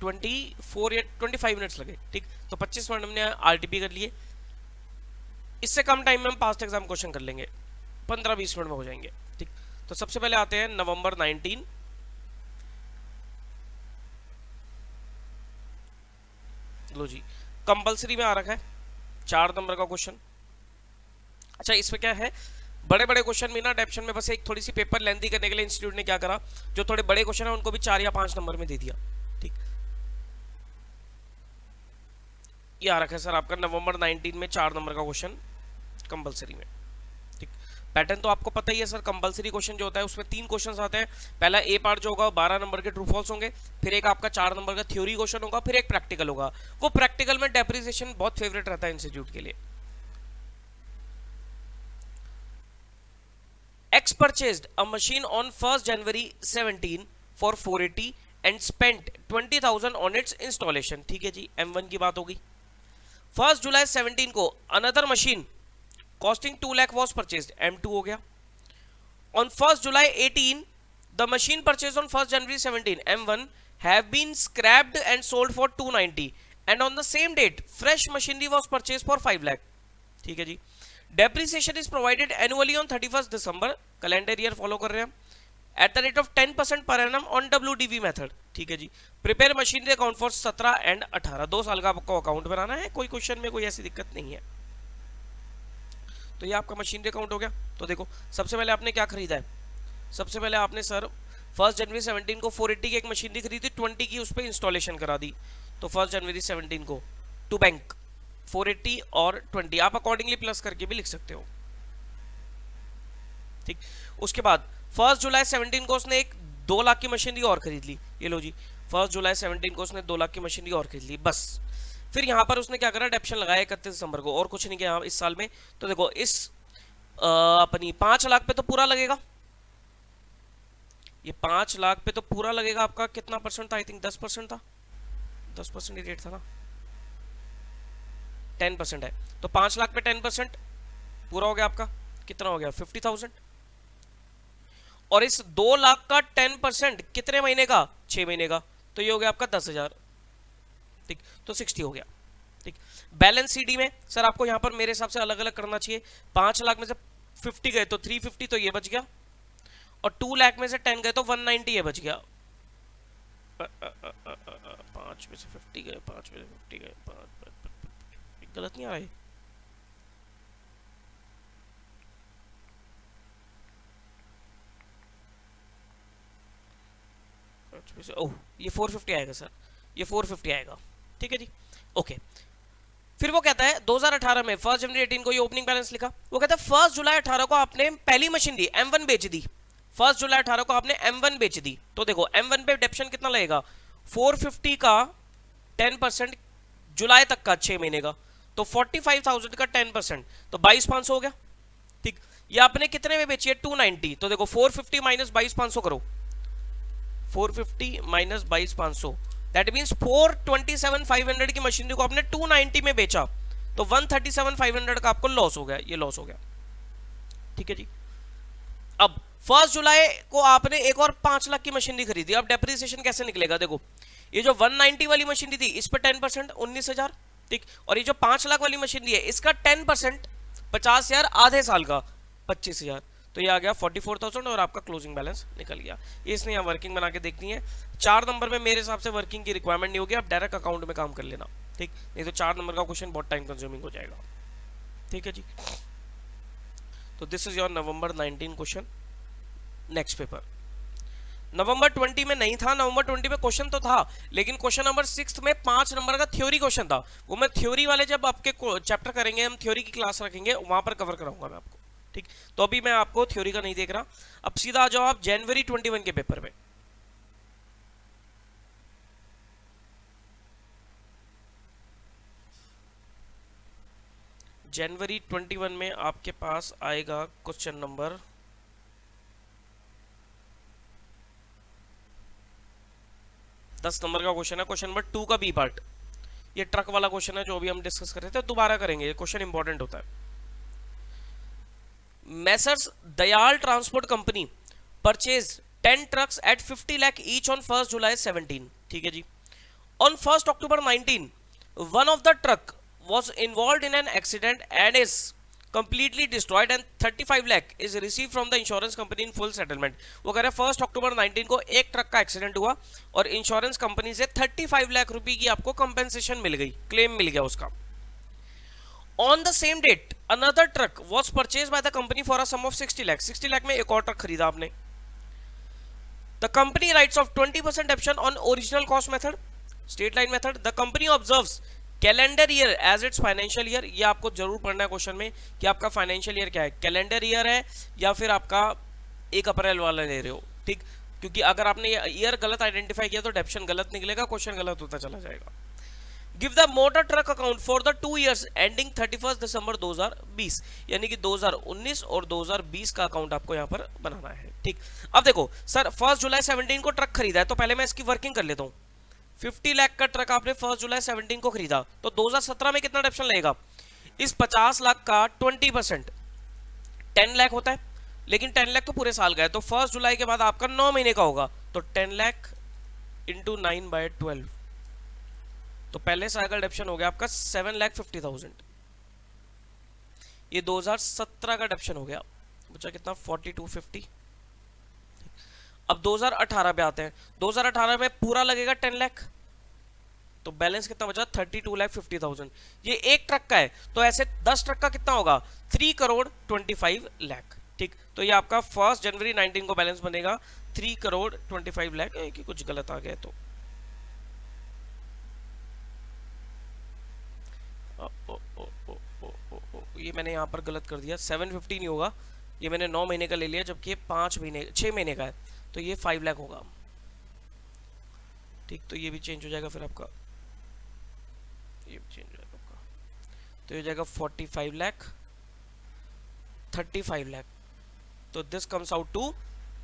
24 या 25 मिनट्स लगे। ठीक, तो 25 मिनट हमने आरटीपी कर लिए। इससे कम टाइम में हम पास्ट एग्जाम क्वेश्चन कर लेंगे, 15-20 मिनट में हो जाएंगे। ठीक, तो सबसे पहले आते हैं नवंबर 19। लो जी, कंपलसरी में आ रखा है 4 नंबर का क्वेश्चन। अच्छा, इसमें क्या है, बड़े बड़े क्वेश्चन में ना अडेप्शन में बस एक थोड़ी सी पेपर लेंथी करने के लिए इंस्टीट्यूट ने क्या करा, जो थोड़े बड़े क्वेश्चन है उनको भी 4 या 5 नंबर में दे दिया। ठीक, ये आ रखा है सर आपका नवंबर 19 में 4 नंबर का क्वेश्चन कंपलसरी में। ठीक, पैटर्न तो आपको पता ही है सर, कंपलसरी क्वेश्चन जो होता है उसमें 3 क्वेश्चंस आते हैं। पहला ए पार्ट जो होगा 12 नंबर के ट्रू फॉल्स होंगे, फिर एक आपका 4 नंबर का थ्योरी क्वेश्चन होगा, फिर एक प्रैक्टिकल होगा। वो प्रैक्टिकल में डेप्रिसिएशन बहुत फेवरेट रहता है इंस्टीट्यूट के लिए। X purchased a machine on 1st January 17 for 480 and spent 20,000 on its installation। ठीक है जी, M1 की बात होगी। 1st July 17 को another machine costing 2 lakh was purchased, M2 हो गया। On 1st July 18 the machine purchased on 1st January 17, M1, have been scrapped and sold for 290 and on the same date fresh machinery was purchased for 5 lakh। ठीक है जी। Depreciation is provided annually on 31 December, calendar year follow कर रहे हैं हम, at the rate of 10% per annum on WDV method. ठीक है जी। Prepare machinery account for 17 and 18, 2 साल का आपको अकाउंट बनाना है। कोई क्वेश्चन में कोई ऐसी दिक्कत नहीं है। तो ये आपका मशीनरी अकाउंट हो गया। तो देखो सबसे पहले आपने क्या खरीदा है, सबसे पहले आपने सर 1 जनवरी 17 को 480 की एक मशीनरी खरीदी, 20 की उस पर इंस्टॉलेशन करा दी। तो 1 जनवरी 17 को टू बैंक 480 और 20 आप अकॉर्डिंगली प्लस करके भी लिख सकते हो। ठीक, उसके बाद 1 जुलाई 17 को उसने एक 2 लाख की मशीनरी और खरीद ली। ये लो जी, 1 जुलाई 17 को उसने 2 लाख की मशीनरी और खरीद ली बस। फिर यहां पर उसने क्या करा, डेप्शन लगाया 31 दिसंबर को, और कुछ नहीं किया इस साल में। तो देखो इस अपनी 5 लाख पे तो पूरा लगेगा, ये 5 लाख पे तो पूरा लगेगा आपका। कितना परसेंट था, आई थिंक 10% था, 10% ही रेट था ना, 10% है। तो 5 लाख पे 10% पूरा हो गया आपका, कितना हो गया 50,000। और इस 2 लाख का 10% कितने महीने का, 6 महीने का, तो ये हो गया आपका 10,000। ठीक, तो 60 हो गया। ठीक, बैलेंस सीडी में सर आपको यहां पर मेरे हिसाब से अलग अलग करना चाहिए। 5 लाख में से 50 गए तो 350, तो ये बच गया, और 2 लाख में से 10 गए तो 190, ये बच गया। 5 में से 50 गए, 5 में से 50 गए, 5 गलत नहीं आ रहा है। ओह, ये 450 आएगा सर, ये 450 आएगा। ठीक है जी, ओके। फिर वो कहता है 2018 में 1 जनवरी 18 को ये ओपनिंग बैलेंस लिखा। वो कहता है 1 जुलाई 18 को आपने पहली मशीन दी, M1 बेच दी। 1 जुलाई 18 को आपने M1 बेच दी। तो देखो M1 पे डेप्शन कितना लगेगा, 450 का 10% जुलाई तक का 6 महीने का, तो 45,000 का 10%, तो 22,500 हो गया। ठीक, ये आपने कितने में बेची है, 290। तो देखो 450 माइनस 22,500 करो, 450 माइनस 22,500, दैट मींस 427,500 की मशीनरी को आपने 290 में बेचा, तो 137,500 का आपको लॉस हो गया, ये लॉस हो गया। ठीक है जी। अब 1 जुलाई को आपने एक और 5 लाख की मशीनरी खरीदी। अब डेप्रिसिएशन कैसे निकलेगा, देखो ये जो 190 वाली मशीनरी थी इस पर 10% 19,000। ठीक, और ये जो 5 लाख वाली मशीनरी है इसका 10% 50,000 आधे साल का 25,000, तो ये आ गया 44,000 और आपका क्लोजिंग बैलेंस निकल गया। ये इसने यहाँ वर्किंग बना के देखनी है। 4 नंबर में मेरे हिसाब से वर्किंग की रिक्वायरमेंट नहीं होगी, आप डायरेक्ट अकाउंट में काम कर लेना। ठीक, नहीं तो 4 नंबर का क्वेश्चन बहुत टाइम कंज्यूमिंग हो जाएगा। ठीक है जी, तो this is your November 19 question. Next paper November 20 में नहीं था, नवंबर 20 में क्वेश्चन तो था, लेकिन क्वेश्चन नंबर 6 में 5 नंबर का थ्योरी क्वेश्चन था। वो मैं थ्योरी वाले जब आपके चैप्टर करेंगे, हम थ्योरी की क्लास रखेंगे, वहां पर कवर कराऊंगा मैं आपको। ठीक, तो अभी मैं आपको थ्योरी का नहीं देख रहा। अब सीधा आ जाओ आप जनवरी 21 के पेपर में। जनवरी 21 में आपके पास आएगा क्वेश्चन नंबर 10 नंबर का क्वेश्चन है, क्वेश्चन नंबर 2 का बी पार्ट। ये ट्रक वाला क्वेश्चन है जो अभी हम डिस्कस कर रहे थे, दोबारा करेंगे, ये क्वेश्चन इंपॉर्टेंट होता है। Messrs Dayal transport company purchase 10 trucks at 50 lakh each on 1 July 17। ठीक है जी। On 1 October 19 one of the truck was involved in an accident and is completely destroyed and 35 lakh is received from the insurance company in full settlement। वो कह रहे हैं 1 अक्टूबर 19 को एक ट्रक का एक्सीडेंट हुआ और इंश्योरेंस कंपनी से 35 लाख रुपए की आपको कंपेंसेशन मिल गई, क्लेम मिल गया उसका। On the same date another truck was purchased by the company for a sum of 60 lakh। 60 lakh में एक और ट्रक खरीदा आपने। The company writes off 20% deduction on original cost method, straight line method। The company observes calendar year as its financial year. ये आपको जरूर पढ़ना है क्वेश्चन में कि आपका फाइनेंशियल ईयर क्या है, कैलेंडर ईयर है या फिर आपका 1 अप्रैल वाला ले रहे हो। ठीक, क्योंकि अगर आपने ईयर गलत आइडेंटिफाई किया तो डेप्शन गलत निकलेगा, क्वेश्चन गलत होता चला जाएगा। Give the motor truck account for the 2 years ending 31 December 2020, यानी कि 2019 और 2020 का अकाउंट आपको यहाँ पर बनाना है। ठीक, अब देखो सर 1 जुलाई 17 को ट्रक खरीदा है तो पहले मैं इसकी वर्किंग कर लेता हूँ। 50 लाख का ट्रक आपने 1 जुलाई 17 को खरीदा तो 2017 में कितना डेप्शन लगेगा? इस 50 लाख का 20% 10 लाख होता है, लेकिन 10 लाख तो पूरे साल का है तो 1 जुलाई के बाद आपका 9 महीने का होगा तो 10 लाख इंटू 9/12 तो पहले साल का डेप्शन हो गया आपका 7,50,000। ये 2017 का डेप्शन हो गया, बचा कितना 4250। अब 2018 पे आते हैं। 2018 में पूरा लगेगा 10 लाख तो बैलेंस कितना बचा 32,50,000। ये एक ट्रक का है तो ऐसे 10 ट्रक का कितना होगा 3 करोड़ 25 लाख। ठीक, तो ये आपका 1 जनवरी 19 को बैलेंस बनेगा 3 करोड़ 25 लाख। कि कुछ गलत आ गया तो ये मैंने यहाँ पर गलत कर दिया, 750 नहीं होगा, ये मैंने 9 महीने का ले लिया जबकि ये 6 महीने का है तो ये 5 लाख होगा। ठीक, तो ये भी चेंज हो जाएगा, फिर आपका ये भी चेंज हो जाएगा आपका, तो ये जाएगा 45 लाख 35 लाख तो this comes out to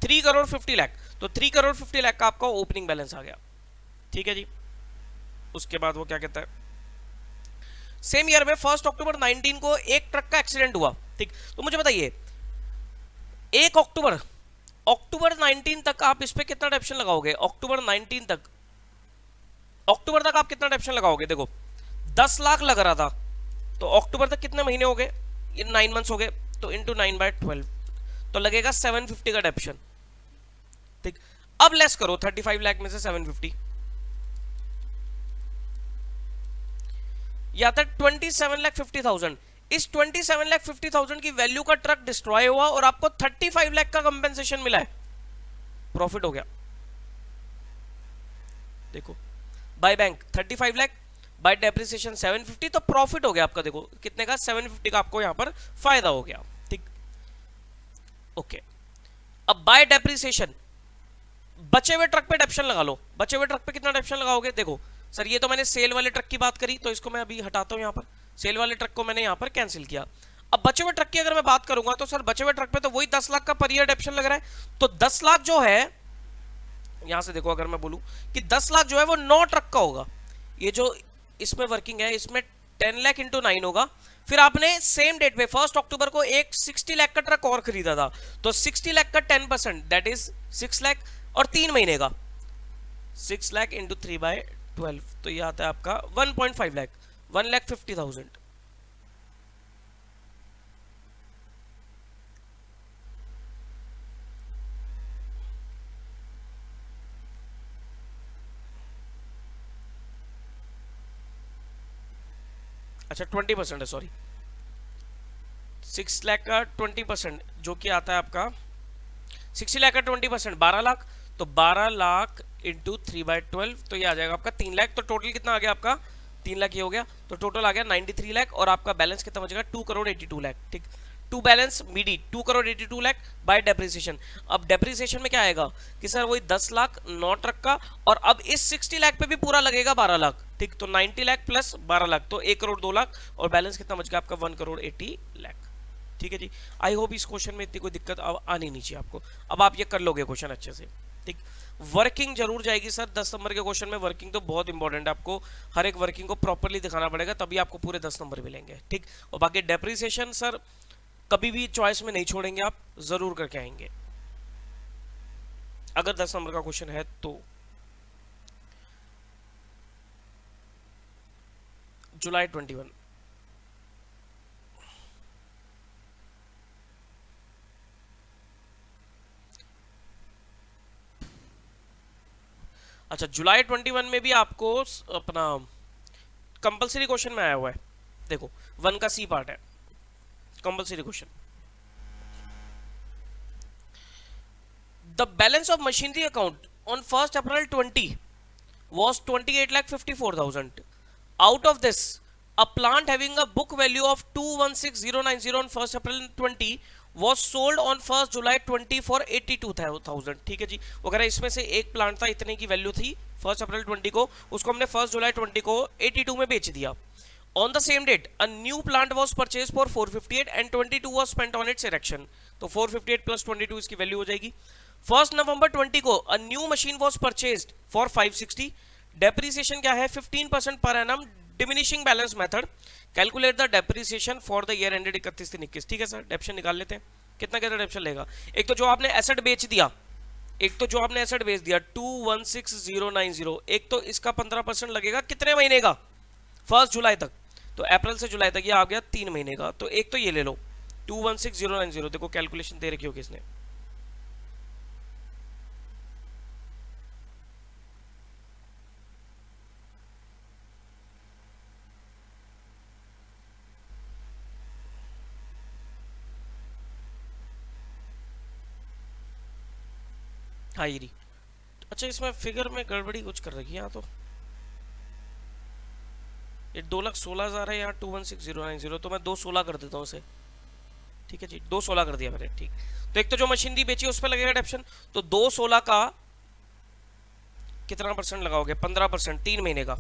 3 crore 50 lakh. तो 3 करोड़ 50 लाख का आपका ओपनिंग बैलेंस आ गया। ठीक है जी। उसके बाद वो क्या कहता है, सेम ईयर में 1 अक्टूबर 19 को एक ट्रक का एक्सीडेंट हुआ। ठीक, तो मुझे बताइए 1 अक्टूबर 19 तक आप इस पे कितना डेप्शन लगाओगे? अक्टूबर 19 तक, अक्टूबर तक आप कितना डेप्शन लगाओगे? देखो 10 लाख लग रहा था तो अक्टूबर तक कितने महीने हो गए? ये 9 मंथ्स हो गए तो इंटू 9/12 तो लगेगा 750 का डेप्शन। ठीक, अब लेस करो 35 लाख में से 750, या था 27,50,000। इस 27,50,000 की वैल्यू का ट्रक डिस्ट्रॉय हुआ और आपको 35 लाख का कंपेंसेशन मिला है, प्रॉफिट हो गया। देखो by bank 35 lakh, by depreciation 750 तो प्रॉफिट हो गया आपका। देखो कितने का 750 का आपको यहां पर फायदा हो गया। ठीक, ओके। अब बाय डेप्रिसिएशन बचे हुए ट्रक पे डेप्शन लगा लो। बचे हुए ट्रक पे कितना डेप्शन लगाओगे? देखो सर ये तो मैंने सेल वाले ट्रक की बात करी तो इसको मैं अभी हटाता हूं, यहां पर सेल वाले ट्रक को मैंने यहां पर कैंसिल किया। अब बचे हुए ट्रक की अगर मैं बात करूंगा तो सर बचे हुए ट्रक पे तो वही 10 लाख का पर ईयर डेप्शन लग रहा है तो 10 लाख जो है यहां से देखो, अगर मैं बोलूं कि 10 लाख जो है वो 9 ट्रक का होगा। ये जो इसमें वर्किंग है इसमें 10 लाख इंटू 9 होगा। फिर आपने सेम डेट पे 1 अक्टूबर को एक 60 लाख का ट्रक और खरीदा था तो 60 लाख का 10% दैट इज 6 लाख और 3 महीने का 6 लाख इंटू 3/12 तो ये आता है आपका 1.5 लाख, 1,50,000। अच्छा 20% है, सॉरी 6 लाख का 20% जो कि आता है आपका 60 लाख का 20% 12 लाख तो 12 लाख इंटू 3/12 तो ये आ जाएगा आपका 3 लाख। तो टोटल कितना आ गया आपका 3 लाख ये हो गया तो टोटल आ गया 93 लाख और आपका बैलेंस कितना बचेगा 2 करोड़ 82 लाख। ठीक, टू बैलेंस मीडी 2 करोड़ 82 लाख बाय डेप्रिसिएशन। अब डेप्रिसिएशन में क्या आएगा कि सर वही 10 लाख 9 ट्रक का और अब इस 60 लाख पे भी पूरा लगेगा 12 लाख। ठीक, तो 90 लाख प्लस 12 लाख तो 1 करोड़ 2 लाख और बैलेंस कितना बच गया आपका 1 करोड़ 80 लाख। ठीक है जी, आई होप इस क्वेश्चन में इतनी कोई दिक्कत अब आनी नहीं चाहिए आपको। अब आप ये कर लोगे क्वेश्चन अच्छे से। ठीक, वर्किंग जरूर जाएगी सर 10 नंबर के क्वेश्चन में। वर्किंग तो बहुत इंपॉर्टेंट है, आपको हर एक वर्किंग को प्रॉपर्ली दिखाना पड़ेगा तभी आपको पूरे 10 नंबर मिलेंगे। ठीक, और बाकी डेप्रिसिएशन सर कभी भी चॉइस में नहीं छोड़ेंगे, आप जरूर करके आएंगे। अगर 10 नंबर का क्वेश्चन है तो। जुलाई 21। अच्छा, जुलाई 21 में भी आपको अपना कंपलसरी क्वेश्चन में आया हुआ है, देखो 1 का सी पार्ट है compulsory question. The balance of machinery account on 1 April 20 was 28,54,000. Out of this, a plant having a book value of 216,090 on 1st April 20 was sold on 1st July 20 for 82,000. ठीक है जी, वगैरह इसमें से एक प्लांट था, इतने की वैल्यू थी 1st अप्रैल 20 को, उसको हमने 1st जुलाई 20 को 82 में बेच दिया। On the same date, a new plant was purchased for 458 and 22 was spent on its erection. तो 458 plus 22 इसकी वैल्यू हो जाएगी। 1st नवंबर 20 को a new machine was purchased for 560. Depreciation क्या है 15% per annum diminishing balance method. Calculate the depreciation for the year ended 31/3/21। ठीक है सर, डेप्शन निकाल लेते हैं, कितना कितना डेप्शन लेगा। एक तो जो आपने एसेट बेच दिया, 216,090, एक तो इसका 15% लगेगा कितने महीने का 1 जुलाई तक, तो अप्रैल से जुलाई तक ये आ गया 3 महीने का। तो एक तो ये ले लो 216,090, देखो कैलकुलेशन दे रखी होगी इसने। हाँ ये अच्छा, इसमें फिगर में गड़बड़ी कुछ कर रखी है यहाँ, तो ये 2,16,000 है यहाँ 216,090, तो मैं 216 कर देता हूँ इसे। ठीक है जी, 216 कर दिया मैंने। ठीक, तो एक तो जो मशीनरी बेची उस पर लगेगा डेप्शन, तो 216 का कितना परसेंट लगाओगे 15%, 3 महीने का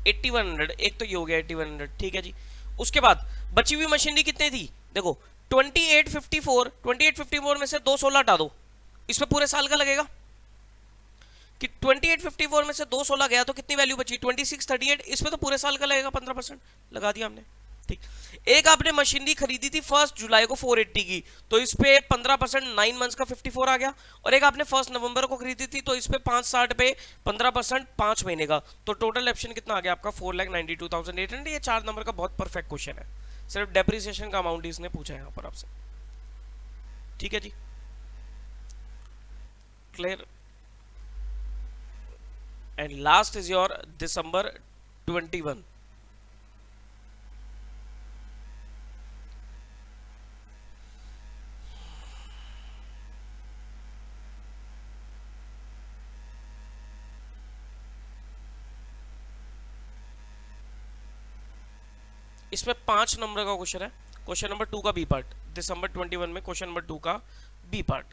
8100, एक तो ये हो गया 8100। ठीक है जी, उसके बाद बची हुई मशीनरी कितनी थी, देखो 2854 में से 216 हटा दो, इसमें पूरे साल का लगेगा कि 2854 में से 216 गया तो कितनी वैल्यू बची 2638, इसमें तो पूरे साल का लगेगा 15% लगा दिया हमने। ठीक, एक आपने मशीनरी खरीदी थी 1 जुलाई को 480 की, तो इस पे 15% 9 मंथ्स का 54 आ गया, और एक आपने 1 नवंबर को खरीदी थी तो इस पे 560 पे 15% 5 महीने का, तो टोटल ऑप्शन कितना आ गया आपका 4,92,800। ये 4 नंबर का बहुत परफेक्ट क्वेश्चन है, सिर्फ डेप्रिसिएशन का अमाउंट इसने पूछा है यहाँ पर आपसे। ठीक है जी, clear. And last is your December 21। इसमें 5 नंबर का क्वेश्चन है, क्वेश्चन नंबर 2 का बी पार्ट, दिसंबर 21 में क्वेश्चन नंबर 2 का B part.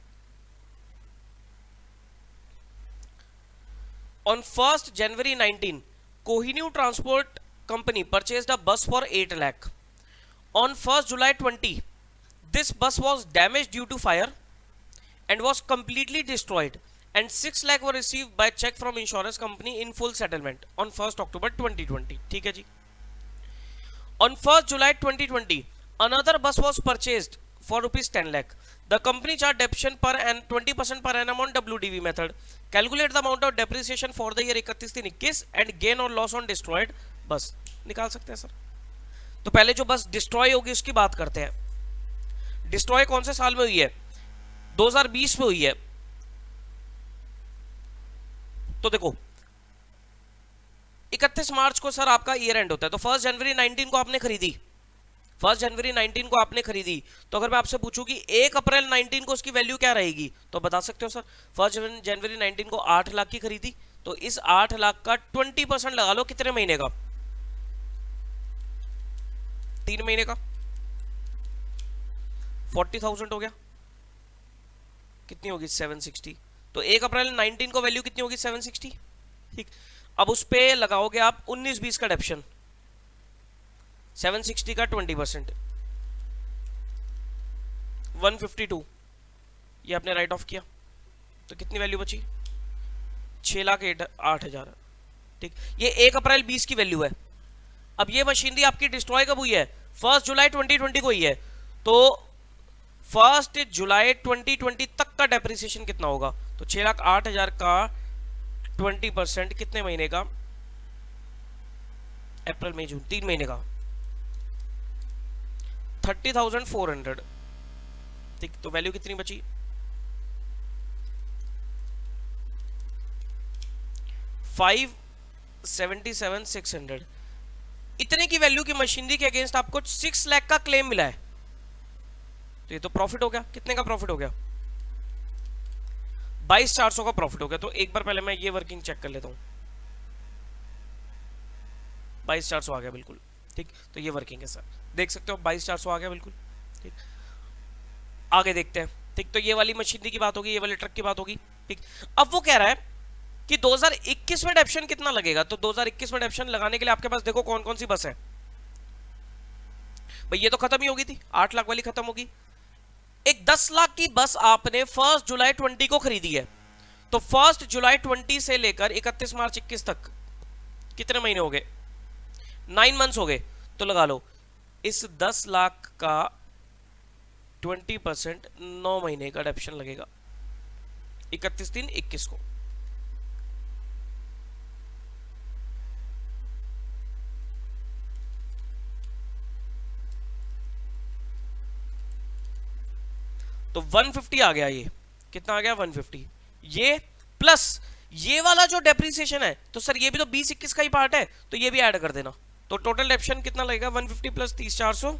On 1st January 19, Kohinoor Transport Company purchased a bus for 8 lakh. On 1st July 20, this bus was damaged due to fire and was completely destroyed, and 6 lakh were received by check from insurance company in full settlement on 1st October 2020. ठीक है जी। On 1st July 2020, another bus was purchased for rupees 10 lakh. The company charged depreciation per and 20% per annum on WDV method. Calculate the amount of depreciation for the year 31/3/21 and gain or loss on destroyed bus. निकाल सकते हैं सर। तो पहले जो बस डिस्ट्रॉय होगी उसकी बात करते हैं। डिस्ट्रॉय कौन से साल में हुई है 2020 में हुई है। तो देखो 31 मार्च को सर आपका ईयर एंड होता है, तो 1 जनवरी 19 को आपने खरीदी, 1 जनवरी 19 को आपने खरीदी, तो अगर मैं आपसे पूछूं कि 1 अप्रैल 19 को उसकी वैल्यू क्या रहेगी, तो बता सकते हो सर। 1 जनवरी 19 को 8 लाख की खरीदी, तो इस 8 लाख का 20% लगा लो, कितने महीने का 3 महीने का 40,000 हो गया, कितनी होगी 760। तो 1 अप्रैल 19 को वैल्यू कितनी होगी 760। ठीक, अब उस पे लगाओगे आप 19-20 का डेप्शन, 760 का 20% 152, ये आपने राइट ऑफ किया, तो कितनी वैल्यू बची 6,08,000। ठीक, ये 1 अप्रैल 20 की वैल्यू है। अब ये मशीनरी आपकी डिस्ट्रॉय कब हुई है 1 जुलाई 2020 को हुई है, तो 1 जुलाई 2020 तक का डेप्रिसिएशन कितना होगा? तो 6,08,000 का 20% कितने महीने का? अप्रैल मई जून, 3 महीने का 30,400। ठीक, तो वैल्यू कितनी बची? 577,600। इतने की वैल्यू की मशीनरी के अगेंस्ट आपको 6 लाख का क्लेम मिला है, तो ये तो प्रॉफिट हो गया। कितने का प्रॉफिट हो गया? 22,400 का प्रॉफिट हो गया। तो एक बार पहले मैं ये वर्किंग चेक कर लेता हूं। 22,400 आ गया बिल्कुल। ठीक, तो ये वर्किंग है सर, देख सकते हो 22,400 आ गया बिल्कुल। ठीक, आगे देखते हैं। ठीक, तो ये वाली मशीनरी की बात होगी, ये वाली ट्रक की बात होगी। ठीक, अब वो कह रहा है कि 2021 में डेप्शन कितना लगेगा। तो 2021 में डेप्शन लगाने के लिए आपके पास देखो कौन कौन सी बस है भाई। ये तो खत्म ही होगी थी, 8 लाख वाली खत्म होगी। एक 10 लाख की बस आपने 1 जुलाई 20 को खरीदी है, तो 1 जुलाई 20 से लेकर 31 मार्च 21 तक कितने महीने हो गए? 9 मंथ्स हो गए। तो लगा लो इस 10 लाख का 20% 9 महीने का डेप्शन लगेगा, 31/3/21 को। तो 150 आ गया। ये कितना आ गया? 150। ये प्लस ये वाला जो डेप्रिसिएशन है, तो सर ये भी तो 20-21 का ही पार्ट है, तो ये भी ऐड कर देना। तो टोटल डेप्शन कितना लगेगा? 150 प्लस 30,400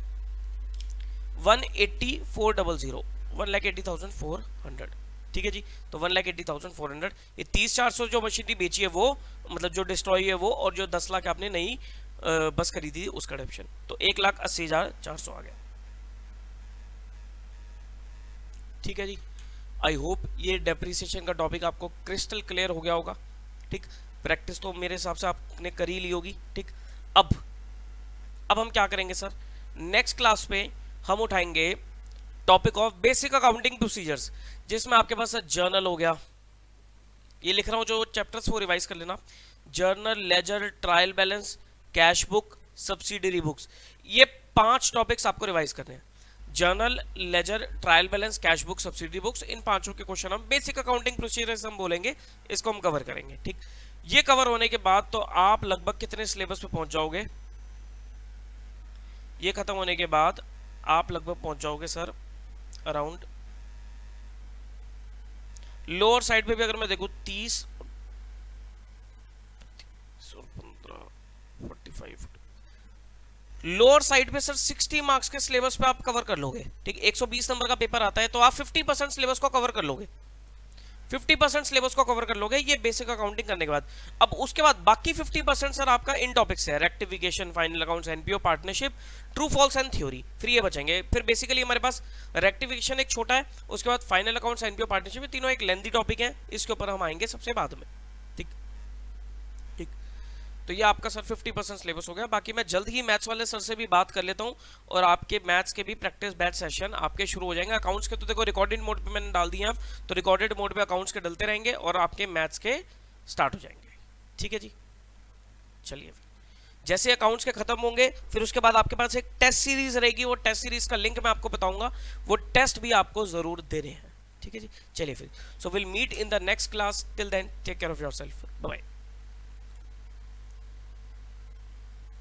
180,400 1,80,400। ठीक है जी, तो 1,80,400। ये 30,400 जो मशीनरी बेची है वो, मतलब जो डिस्ट्रॉय है वो, और जो 10 लाख आपने नई बस खरीदी थी उसका डेप्शन, तो 1,80,400 आ गया। ठीक है जी, आई होप ये डेप्रिसिएशन का टॉपिक आपको क्रिस्टल क्लियर हो गया होगा। ठीक, प्रैक्टिस तो मेरे हिसाब से आपने कर ही ली होगी। ठीक, अब हम क्या करेंगे सर, नेक्स्ट क्लास पे हम उठाएंगे topic of basic accounting procedures, जिसमें आपके पास जर्नल हो गया, ये लिख रहा हूं जो चैप्टर्स वो रिवाइज कर लेना। Journal, ledger, trial balance, cash book, subsidiary books, ये 5 टॉपिक्स आपको रिवाइज करने हैं। Journal, ledger, trial balance, cash book, subsidy books, इन 5 के क्वेश्चन हम बेसिक अकाउंटिंग प्रोसीजर्स हम बोलेंगे, इसको हम कवर करेंगे। ठीक, ये कवर होने के बाद तो आप लगभग कितने सिलेबस पे पहुंच जाओगे? ये खत्म होने के बाद आप लगभग पहुंच जाओगे सर अराउंड, लोअर साइड पे भी अगर मैं देखूं 30 15 45, लोअर साइड पे सर 60 मार्क्स के सिलेबस पे आप कवर कर लोगे। ठीक, 120 नंबर का पेपर आता है, तो आप 50% सिलेबस को कवर कर लोगे। 50% सिलेबस को कवर कर लोगे ये बेसिक अकाउंटिंग करने के बाद। अब उसके बाद बाकी 50% सर आपका इन टॉपिक्स है, rectification, final accounts, NPO, partnership, true false and theory, फिर ये बचेंगे। फिर बेसिकली हमारे पास रेक्टिफिकेशन एक छोटा है, उसके बाद फाइनल अकाउंट्स, एनपीओ, पार्टनरशिप, तीनों एक लेंथी टॉपिक है, इसके ऊपर हम आएंगे सबसे बाद में। ठीक, ठीक, तो ये आपका सर 50% सिलेबस हो गया। बाकी मैं जल्द ही मैथ्स वाले सर से भी बात कर लेता हूँ, और आपके मैथ्स के भी प्रैक्टिस बैच सेशन आपके शुरू हो जाएंगे। अकाउंट्स के तो देखो रिकॉर्डेड मोड पे मैंने डाल दिया, तो रिकॉर्डेड मोड पे अकाउंट्स के डलते रहेंगे और आपके मैथ्स के स्टार्ट हो जाएंगे। ठीक है जी, चलिए जैसे अकाउंट्स के खत्म होंगे फिर उसके बाद आपके पास एक टेस्ट सीरीज रहेगी, वो टेस्ट सीरीज का लिंक मैं आपको बताऊंगा, वो टेस्ट भी आपको जरूर देने हैं। ठीक है जी, चलिए फिर, so will meet in the next class, till then take care of yourself, bye bye.